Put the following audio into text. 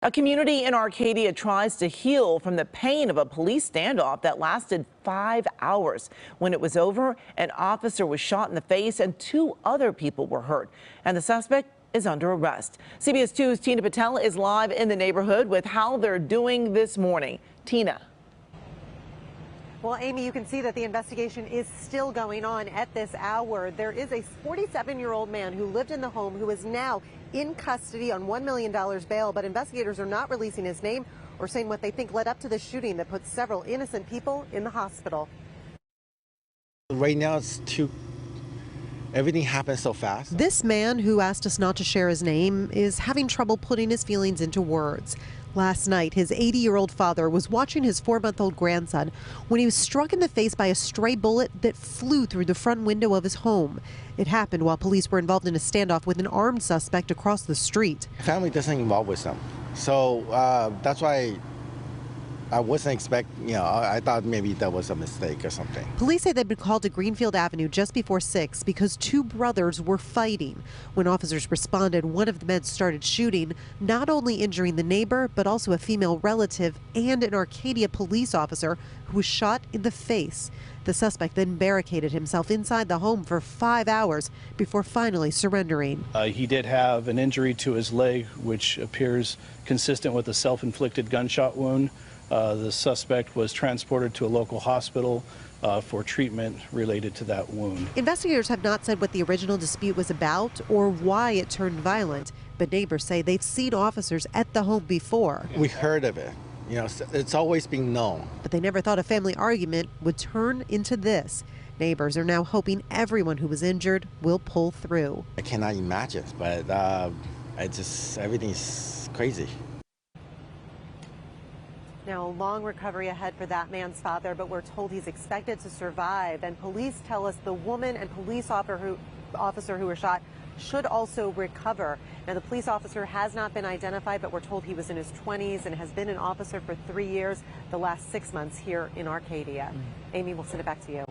A community in Arcadia tries to heal from the pain of a police standoff that lasted 5 hours. When it was over, an officer was shot in the face and 2 other people were hurt. And the suspect is under arrest. CBS 2's Tina Patel is live in the neighborhood with how they're doing this morning. Tina. Well, Amy, you can see that the investigation is still going on at this hour. There is a 47-year-old man who lived in the home who is now in custody on $1 million bail, but investigators are not releasing his name or saying what they think led up to the shooting that put several innocent people in the hospital. Right now, everything happens so fast. This man, who asked us not to share his name, is having trouble putting his feelings into words. Last night, his 80-year-old father was watching his 4-month-old grandson when he was struck in the face by a stray bullet that flew through the front window of his home. It happened while police were involved in a standoff with an armed suspect across the street. Family doesn't involve with them, so that's why I wasn't expecting, I thought maybe that was a mistake or something. Police say they'd been called to Greenfield Avenue just before 6 because 2 brothers were fighting. When officers responded, one of the men started shooting, not only injuring the neighbor, but also a female relative and an Arcadia police officer who was shot in the face. The suspect then barricaded himself inside the home for 5 hours before finally surrendering. He did have an injury to his leg, which appears consistent with a self-inflicted gunshot wound. The suspect was transported to a local hospital for treatment related to that wound. Investigators have not said what the original dispute was about or why it turned violent, but neighbors say they've seen officers at the home before. We heard of it. It's always been known. But they never thought a family argument would turn into this. Neighbors are now hoping everyone who was injured will pull through. I cannot imagine, but everything's crazy. Now, a long recovery ahead for that man's father, but we're told he's expected to survive. And police tell us the woman and police officer who were shot should also recover. Now, the police officer has not been identified, but we're told he was in his 20s and has been an officer for 3 years, the last 6 months here in Arcadia. Amy, we'll send it back to you.